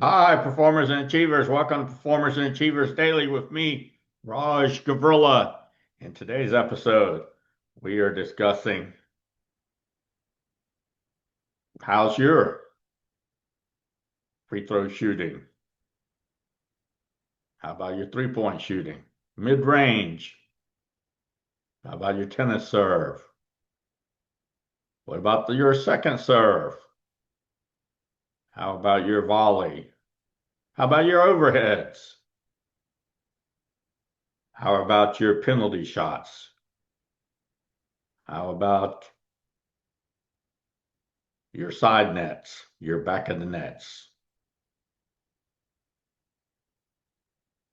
Hi, performers and achievers. Welcome to Performers and Achievers Daily with me, Raj Gavurla. In today's episode, we are discussing how's your free throw shooting? How about your three-point shooting? Mid-range? How about your tennis serve? What about your second serve? How about your volley? How about your overheads? How about your penalty shots? How about your side nets, your back of the nets?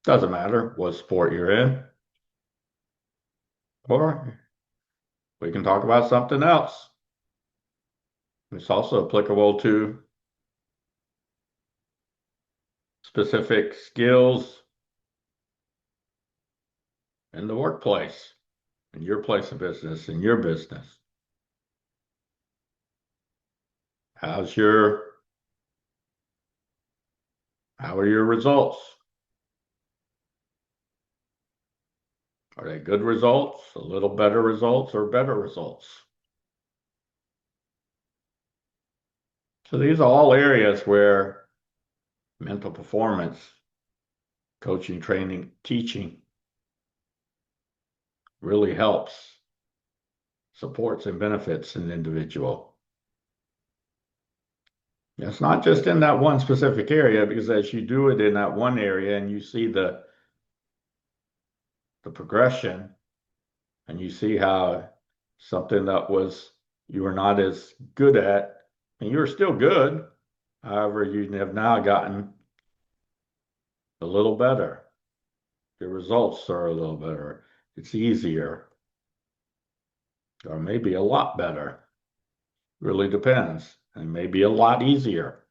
Doesn't matter what sport you're in. Or we can talk about something else. It's also applicable to specific skills in the workplace, in your place of business, in your business. How's your, how are your results? Are they good results, a little better results, or better results? So these are all areas where mental performance, coaching, training, teaching really helps, supports and benefits an individual. It's not just in that one specific area, because as you do it in that one area and you see the progression and you see how something that was you were not as good at, and you're still good, however, you have now gotten a little better. Your results are a little better. It's easier, or maybe a lot better. Really depends, and maybe a lot easier.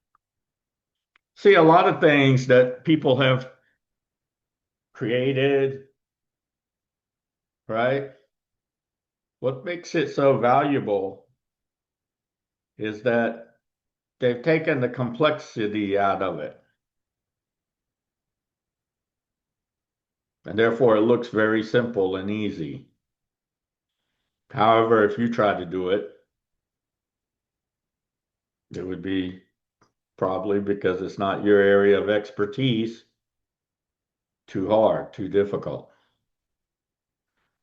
See, a lot of things that people have created, right? What makes it so valuable is that they've taken the complexity out of it. And therefore, it looks very simple and easy. However, if you try to do it, it would be probably because it's not your area of expertise, too hard, too difficult.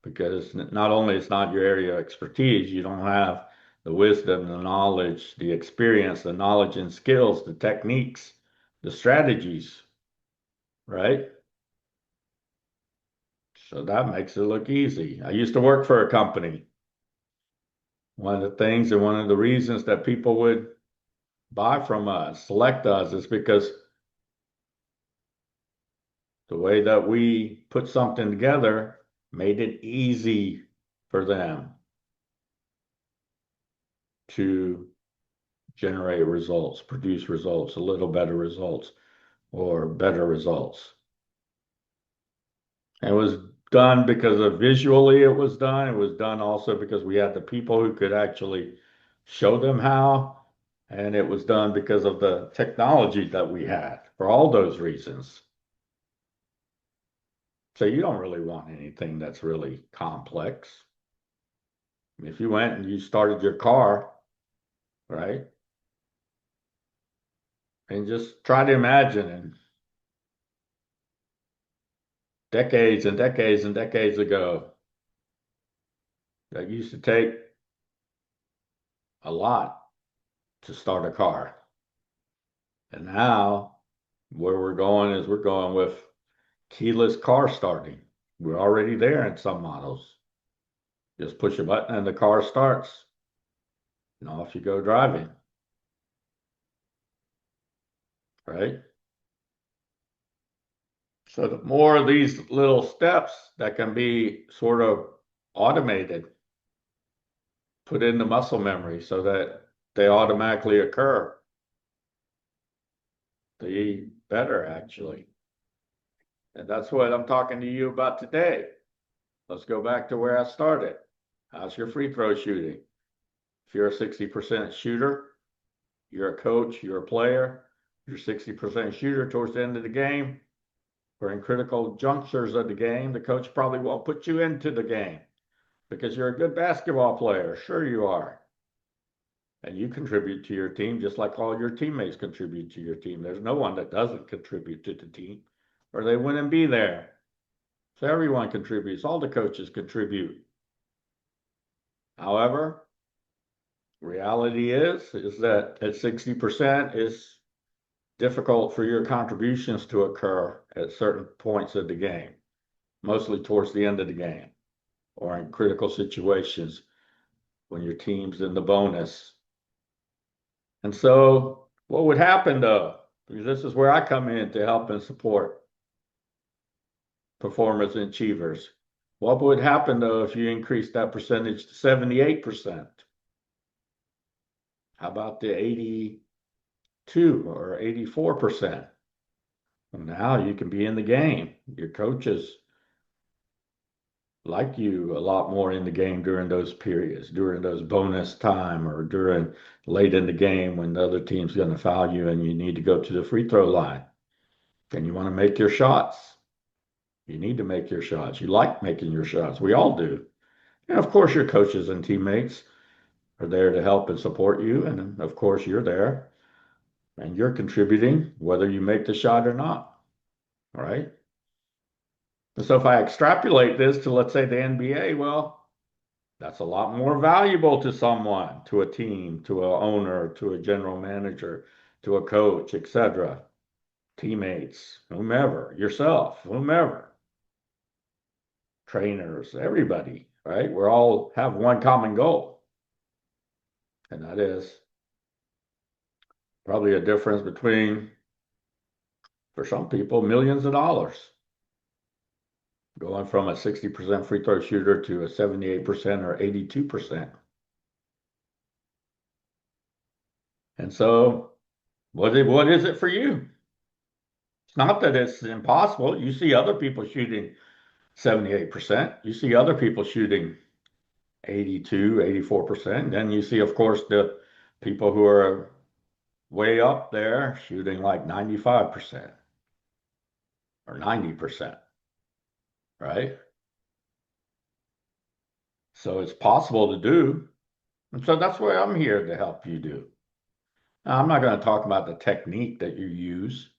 Because not only it's not your area of expertise, you don't have the wisdom, the knowledge, the experience, the knowledge and skills, the techniques, the strategies, right? So that makes it look easy. I used to work for a company. One of the things and one of the reasons that people would buy from us, select us, is because the way that we put something together made it easy for them to generate results, produce results, a little better results, or better results. And it was done because of visually it was done. It was done also because we had the people who could actually show them how. And it was done because of the technology that we had for all those reasons. So you don't really want anything that's really complex. If you went and you started your car, right? And just try to imagine in decades and decades and decades ago, that used to take a lot to start a car. And now where we're going is we're going with keyless car starting. We're already there in some models. Just push a button and the car starts, and off you go driving, right? So the more of these little steps that can be sort of automated, put into muscle memory so that they automatically occur, the better actually. And that's what I'm talking to you about today. Let's go back to where I started. How's your free throw shooting? If you're a 60% shooter, you're a coach, you're a player, you're 60% shooter towards the end of the game, or in critical junctures of the game, the coach probably won't put you into the game because you're a good basketball player. Sure, you are. And you contribute to your team just like all your teammates contribute to your team. There's no one that doesn't contribute to the team, or they wouldn't be there. So everyone contributes, all the coaches contribute. However, reality is that at 60% it's difficult for your contributions to occur at certain points of the game, mostly towards the end of the game or in critical situations when your team's in the bonus. And so what would happen though? Because this is where I come in to help and support performers and achievers. What would happen though if you increase that percentage to 78%? How about the 82 or 84%? Well, now you can be in the game. Your coaches like you a lot more in the game during those periods, during those bonus time or during late in the game when the other team's going to foul you and you need to go to the free throw line. And you want to make your shots. You need to make your shots. You like making your shots. We all do. And of course, your coaches and teammates are there to help and support you. And of course, you're there and you're contributing whether you make the shot or not. All right. So if I extrapolate this to, let's say, the NBA, well, that's a lot more valuable to someone, to a team, to a owner, to a general manager, to a coach, etc. Teammates, whomever, yourself, whomever, trainers, everybody, right? We all have one common goal, and that is probably a difference between, for some people, millions of dollars. Going from a 60% free throw shooter to a 78% or 82%. And so, what is it for you? It's not that it's impossible. You see other people shooting 78%. You see other people shooting 82, 84%. Then you see, of course, the people who are way up there shooting like 95% or 90%, right? So it's possible to do. And so that's what I'm here to help you do. Now, I'm not going to talk about the technique that you use.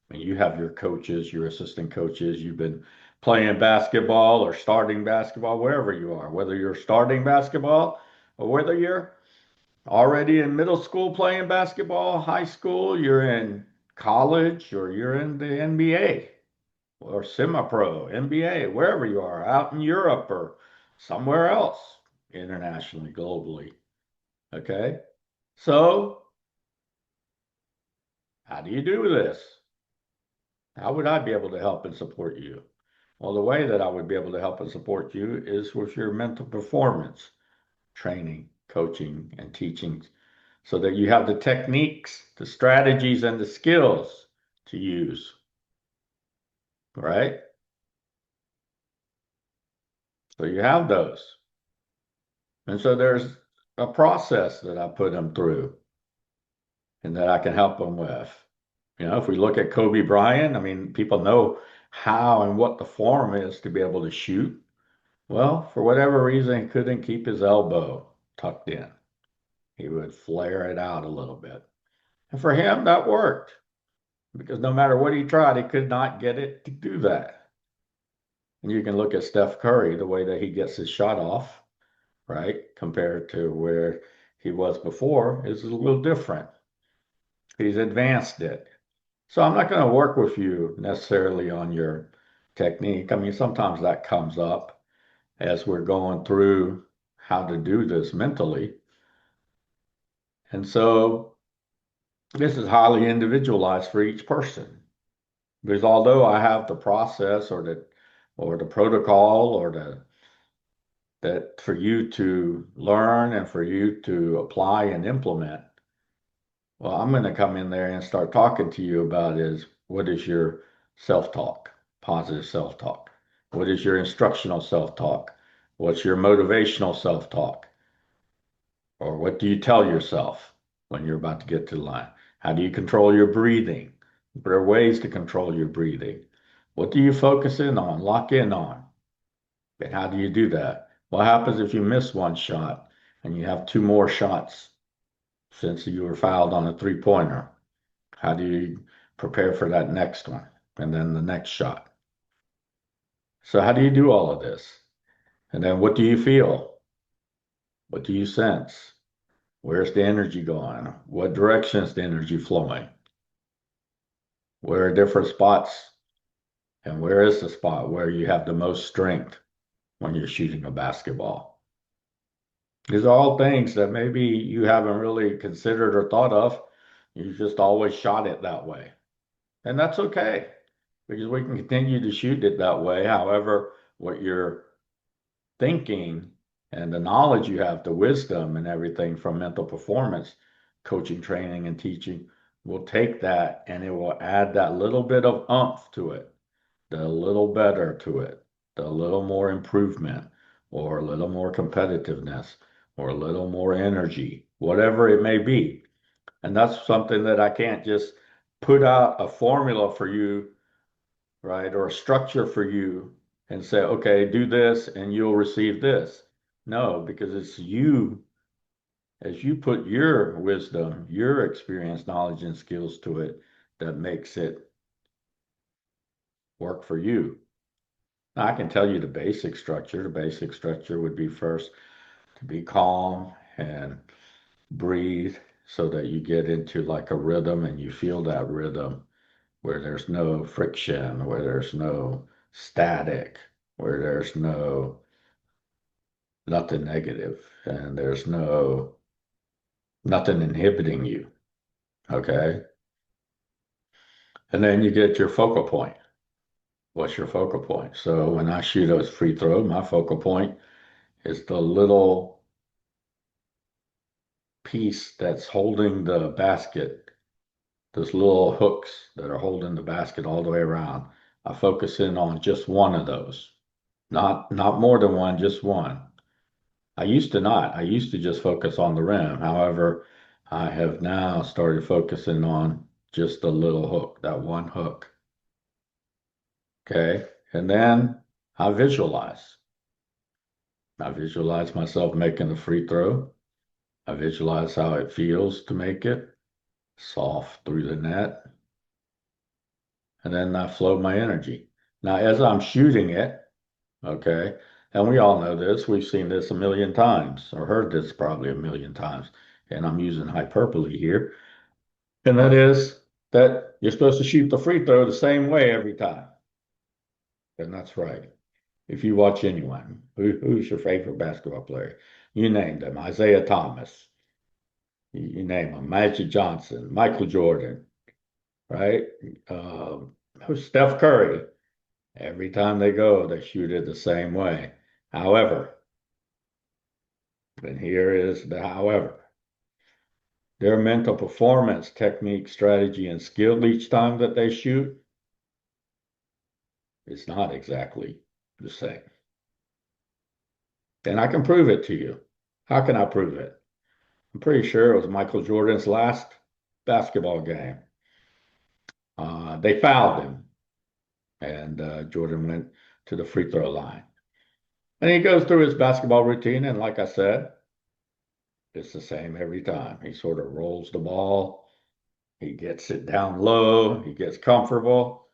I mean, you have your coaches, your assistant coaches. You've been playing basketball or starting basketball, wherever you are, whether you're starting basketball or whether you're already in middle school playing basketball, high school, you're in college, or you're in the NBA or semi-pro, NBA, wherever you are, out in Europe or somewhere else internationally, globally. Okay. So, how do you do this? How would I be able to help and support you? Well, the way that I would be able to help and support you is with your mental performance training, coaching, and teaching so that you have the techniques, the strategies, and the skills to use, right? So you have those. And so there's a process that I put them through and that I can help them with. You know, if we look at Kobe Bryant, I mean, people know how and what the form is to be able to shoot. Well, for whatever reason, he couldn't keep his elbow tucked in. He would flare it out a little bit. And for him, that worked because no matter what he tried, he could not get it to do that. And you can look at Steph Curry, the way that he gets his shot off, right, compared to where he was before, is a little different. He's advanced it. So I'm not going to work with you necessarily on your technique. I mean, sometimes that comes up as we're going through how to do this mentally. And so this is highly individualized for each person. Because although I have the process or the protocol or the that for you to learn and for you to apply and implement, well, I'm going to come in there and start talking to you about is what is your self-talk, positive self-talk? What is your instructional self-talk? What's your motivational self-talk? Or what do you tell yourself when you're about to get to the line? How do you control your breathing? There are ways to control your breathing. What do you focus in on, lock in on? And how do you do that? What happens if you miss one shot and you have two more shots since you were fouled on a three-pointer? How do you prepare for that next one and then the next shot? So how do you do all of this? And then what do you feel? What do you sense? Where's the energy going? What direction is the energy flowing? Where are different spots? And where is the spot where you have the most strength when you're shooting a basketball? These are all things that maybe you haven't really considered or thought of. You just always shot it that way. And that's okay because we can continue to shoot it that way. However, what you're thinking and the knowledge you have, the wisdom and everything from mental performance, coaching, training, and teaching will take that and it will add that little bit of umph to it, the little better to it, the little more improvement, or a little more competitiveness, or a little more energy, whatever it may be. And that's something that I can't just put out a formula for you, right? Or a structure for you and say, okay, do this and you'll receive this. No, because it's you, as you put your wisdom, your experience, knowledge, and skills to it that makes it work for you. Now, I can tell you the basic structure. The basic structure would be first to be calm and breathe so that you get into like a rhythm and you feel that rhythm where there's no friction, where there's no static, where there's nothing negative, and there's nothing inhibiting you. Okay. And then you get your focal point. What's your focal point? So when I shoot a free throw, my focal point is the little piece that's holding the basket, those little hooks that are holding the basket all the way around. I focus in on just one of those, not more than one, just one. I used to not. I used to just focus on the rim. However, I have now started focusing on just the little hook, that one hook. Okay. And then I visualize. I visualize myself making the free throw. I visualize how it feels to make it soft through the net. And then I flow my energy. Now, as I'm shooting it, okay, and we all know this, we've seen this a million times or heard this probably a million times. And I'm using hyperbole here. And that is that you're supposed to shoot the free throw the same way every time. And that's right. If you watch anyone, who's your favorite basketball player? You name them. Isaiah Thomas, you name them. Magic Johnson, Michael Jordan, right? Um, Steph Curry. Every time they go, they shoot it the same way. However, and here is the however, their mental performance, technique, strategy, and skill each time that they shoot is not exactly the same. And I can prove it to you. How can I prove it? I'm pretty sure it was Michael Jordan's last basketball game. They fouled him, and Jordan went to the free throw line. And he goes through his basketball routine, and like I said, it's the same every time. He sort of rolls the ball, he gets it down low, he gets comfortable,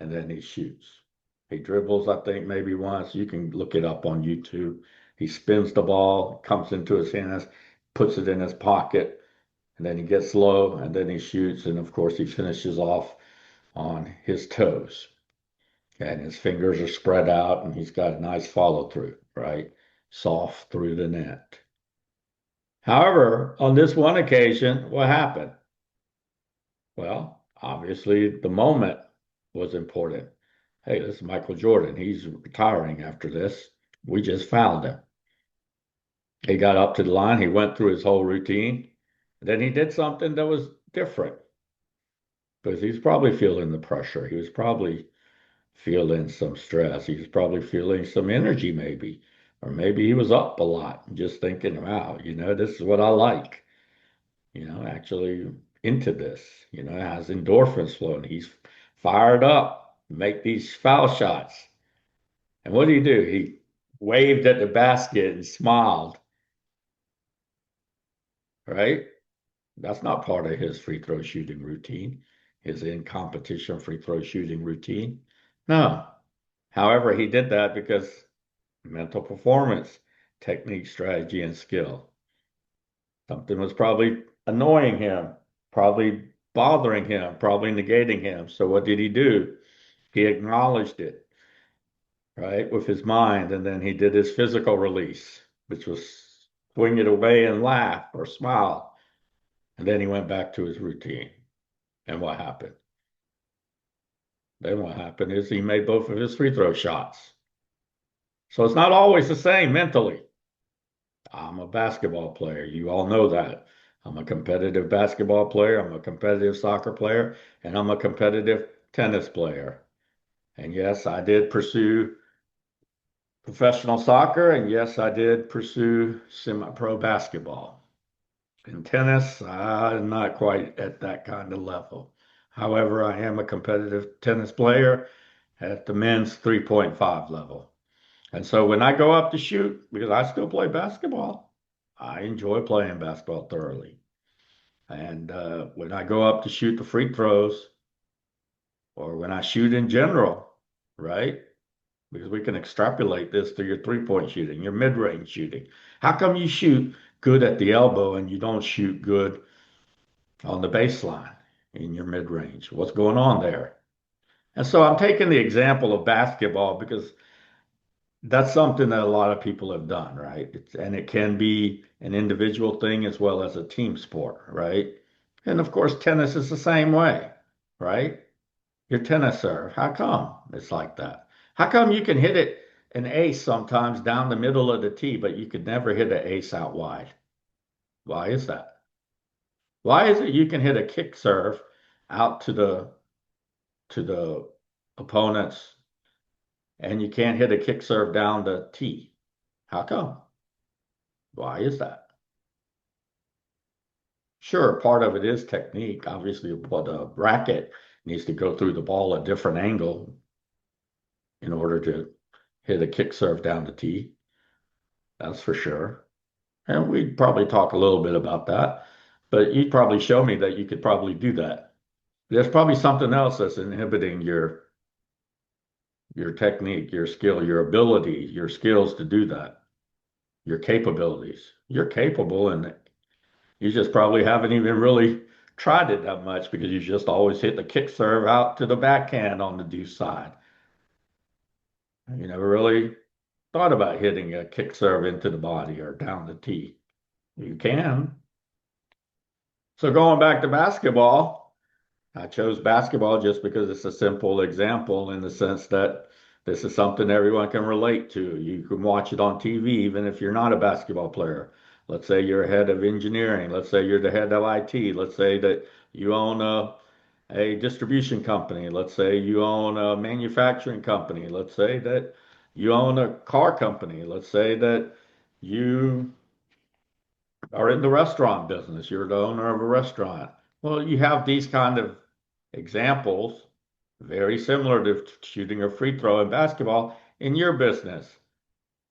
and then he shoots. He dribbles, I think, maybe once. You can look it up on YouTube. He spins the ball, comes into his hands, puts it in his pocket, and then he gets low, and then he shoots. And of course, he finishes off on his toes. And his fingers are spread out, and he's got a nice follow through, right? Soft through the net. However, on this one occasion, what happened? Well, obviously, the moment was important. Hey, this is Michael Jordan. He's retiring after this. We just fouled him. He got up to the line. He went through his whole routine. Then he did something that was different because he's probably feeling the pressure. He was probably feeling some stress. He was probably feeling some energy, maybe. Or maybe he was up a lot and just thinking, wow, this is what I like. Actually, into this. Has endorphins flowing. He's fired up, make these foul shots. And what did he do? He waved at the basket and smiled, right? That's not part of his free throw shooting routine, his in competition free throw shooting routine. No. However, he did that because mental performance, technique, strategy, and skill. Something was probably annoying him, probably bothering him, probably negating him. So what did he do? He acknowledged it, right, with his mind, and then he did his physical release, which was swing it away and laugh or smile. And then he went back to his routine. And what happened? Then what happened is he made both of his free throw shots. So it's not always the same mentally. I'm a basketball player. You all know that. I'm a competitive basketball player. I'm a competitive soccer player. And I'm a competitive tennis player. And yes, I did pursue professional soccer. And yes, I did pursue semi-pro basketball. In tennis, I'm not quite at that kind of level. However, I am a competitive tennis player at the men's 3.5 level. And so when I go up to shoot, because I still play basketball, I enjoy playing basketball thoroughly. And when I go up to shoot the free throws, or when I shoot in general, right? Because we can extrapolate this to your three-point shooting, your mid-range shooting. How come you shoot good at the elbow and you don't shoot good on the baseline in your mid-range? What's going on there? And so I'm taking the example of basketball because that's something that a lot of people have done, right? And it can be an individual thing as well as a team sport, right? And of course, tennis is the same way, right? Your tennis serve, how come it's like that? How come you can hit it an ace sometimes down the middle of the tee, but you could never hit an ace out wide? Why is that? Why is it you can hit a kick serve out to the opponents and you can't hit a kick serve down the tee? How come? Why is that? Sure, part of it is technique. Obviously, but the racket needs to go through the ball a different angle in order to hit a kick serve down the tee. That's for sure. And we'd probably talk a little bit about that, but you'd probably show me that you could probably do that. There's probably something else that's inhibiting your technique, your skill, your ability, your skills to do that, your capabilities. You're capable, and you just probably haven't even really tried it that much because you just always hit the kick serve out to the backhand on the deuce side. You never really thought about hitting a kick serve into the body or down the tee. You can. So going back to basketball, I chose basketball just because it's a simple example in the sense that this is something everyone can relate to. You can watch it on TV even if you're not a basketball player. Let's say you're head of engineering. Let's say you're the head of IT. Let's say that you own a distribution company. Let's say you own a manufacturing company. Let's say that you own a car company. Let's say that you are in the restaurant business. You're the owner of a restaurant. Well, you have these kind of examples, very similar to shooting a free throw in basketball in your business.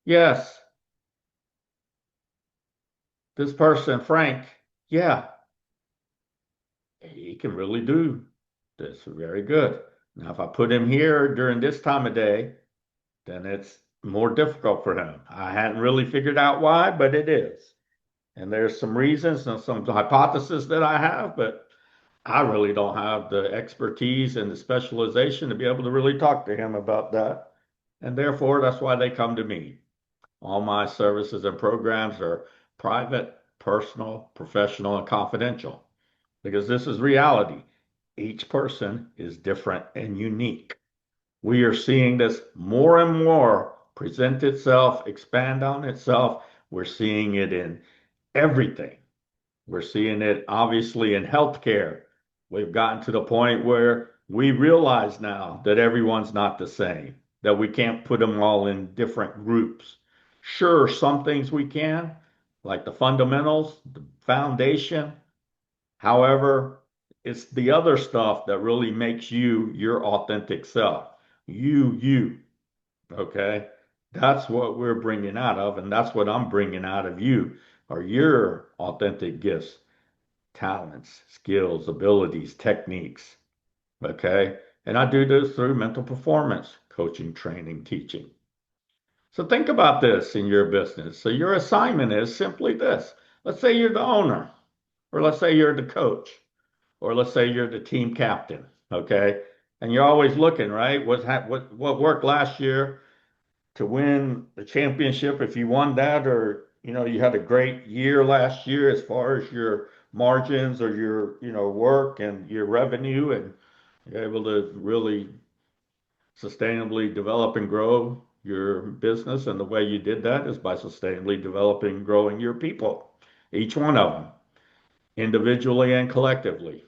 Yes, this person, Frank, yeah, he can really do this very good. Now, if I put him here during this time of day, then it's more difficult for him. I hadn't really figured out why, but it is. And there's some reasons and some hypotheses that I have, but I really don't have the expertise and the specialization to be able to really talk to him about that. And therefore, that's why they come to me. All my services and programs are private, personal, professional, and confidential because this is reality. Each person is different and unique. We are seeing this more and more present itself, expand on itself. We're seeing it in everything. We're seeing it obviously in healthcare. We've gotten to the point where we realize now that everyone's not the same, that we can't put them all in different groups. Sure, some things we can, like the fundamentals, the foundation. However, It's the other stuff that really makes you your authentic self. You. Okay. That's what we're bringing out of, and that's what I'm bringing out of you are your authentic gifts, talents, skills, abilities, techniques. Okay. And I do this through mental performance, coaching, training, teaching. So think about this in your business. So your assignment is simply this. Let's say you're the owner, or let's say you're the coach, or let's say you're the team captain. Okay. And you're always looking, right? What worked last year to win the championship if you won that, or you had a great year last year as far as your margins or your work and your revenue, and you're able to really sustainably develop and grow your business. And the way you did that is by sustainably developing and growing your people, each one of them, individually and collectively.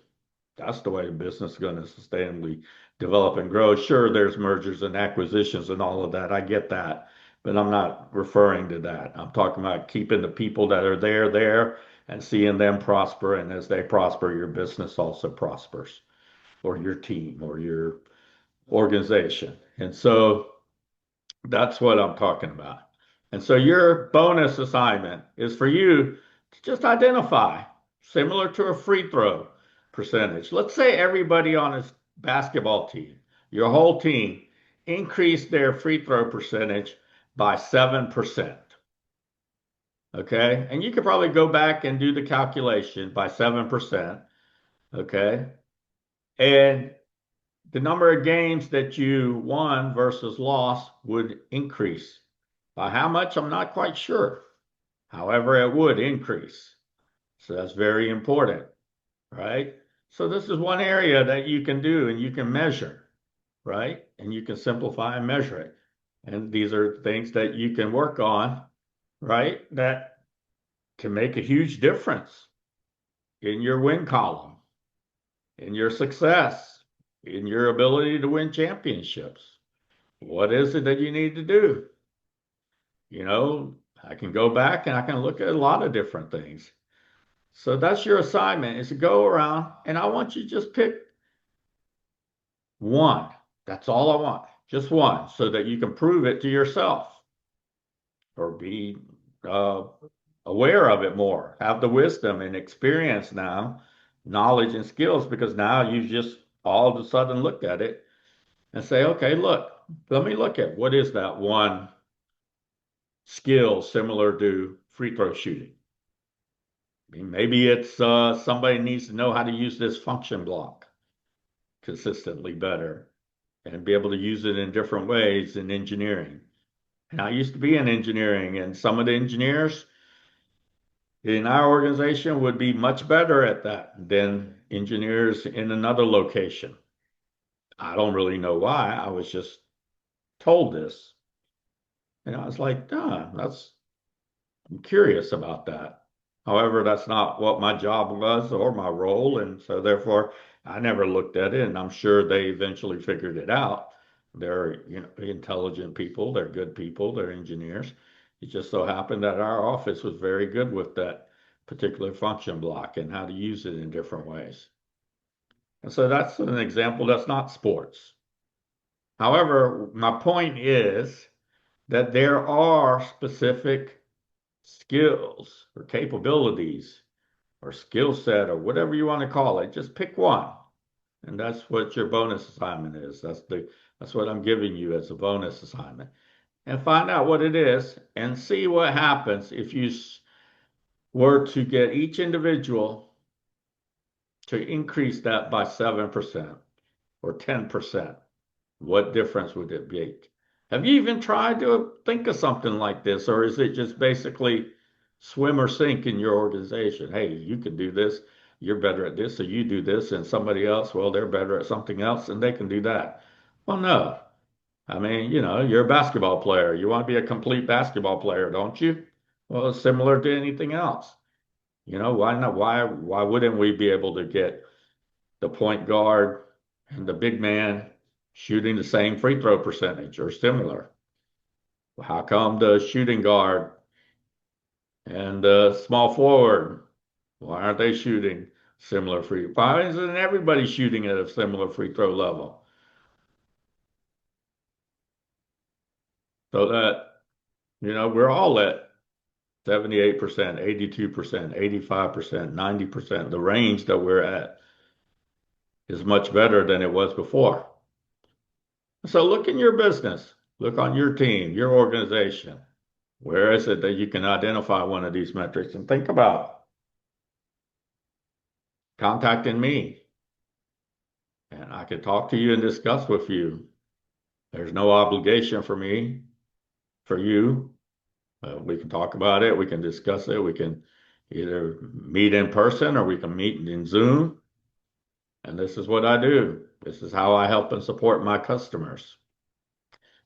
That's the way the business is going to sustainably develop and grow. Sure, there's mergers and acquisitions and all of that. I get that. But I'm not referring to that. I'm talking about keeping the people that are there and seeing them prosper. And as they prosper, your business also prospers, or your team, or your organization. And so that's what I'm talking about. And so your bonus assignment is for you to just identify, similar to a free throw percentage. Let's say everybody on his basketball team, your whole team, increased their free throw percentage by 7%. Okay. And you could probably go back and do the calculation by 7%. Okay. And the number of games that you won versus lost would increase. By how much, I'm not quite sure. However, it would increase. So that's very important, right? So this is one area that you can do and you can measure, right? And you can simplify and measure it. And these are things that you can work on, right? That can make a huge difference in your win column, in your success, in your ability to win championships. What is it that you need to do? I can go back and I can look at a lot of different things. So that's your assignment is to go around and I want you to just pick one. That's all I want. Just one so that you can prove it to yourself or be uh, aware of it more. Have the wisdom and experience now, knowledge and skills, because now you just all of a sudden looked at it and say, okay, look, let me look at what is that one skill similar to free throw shooting. I mean, maybe it's somebody needs to know how to use this function block consistently better and be able to use it in different ways in engineering. And I used to be in engineering, and some of the engineers in our organization would be much better at that than engineers in another location. I don't really know why. I was just told this. And I was like, I'm curious about that. However, that's not what my job was or my role. And so therefore I never looked at it. And I'm sure they eventually figured it out. They're, intelligent people, they're good people, they're engineers. It just so happened that our office was very good with that particular function block and how to use it in different ways. And so that's an example that's not sports. However, my point is that there are specific skills or capabilities or skill set or whatever you want to call it. Just pick one. And that's what your bonus assignment is. That's what I'm giving you as a bonus assignment. And find out what it is and see what happens if you were to get each individual to increase that by 7% or 10%. What difference would it make? Have you even tried to think of something like this, or is it just basically swim or sink in your organization? Hey, you can do this. You're better at this, so you do this, and somebody else, well, they're better at something else, and they can do that. Well, no. I mean, you're a basketball player. You want to be a complete basketball player, don't you? Well, it's similar to anything else. Why not? Why wouldn't we be able to get the point guard and the big man shooting the same free throw percentage or similar? How come the shooting guard and the small forward, why aren't they shooting similar free. Why isn't everybody shooting at a similar free throw level? So that, we're all at 78%, 82%, 85%, 90%. The range that we're at is much better than it was before. So look in your business, look on your team, your organization. Where is it that you can identify one of these metrics and think about contacting me? And I could talk to you and discuss with you. There's no obligation for me, for you. We can talk about it. We can discuss it. We can either meet in person or we can meet in Zoom. And this is what I do. This is how I help and support my customers.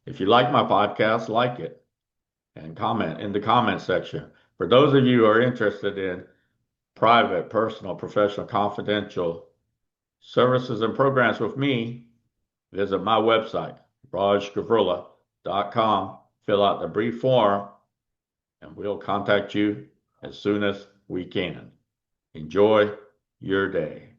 If you like my podcast, like it and comment in the comment section. For those of you who are interested in private, personal, professional, confidential services and programs with me, visit my website, rajgavurla.com. Fill out the brief form, and we'll contact you as soon as we can. Enjoy your day.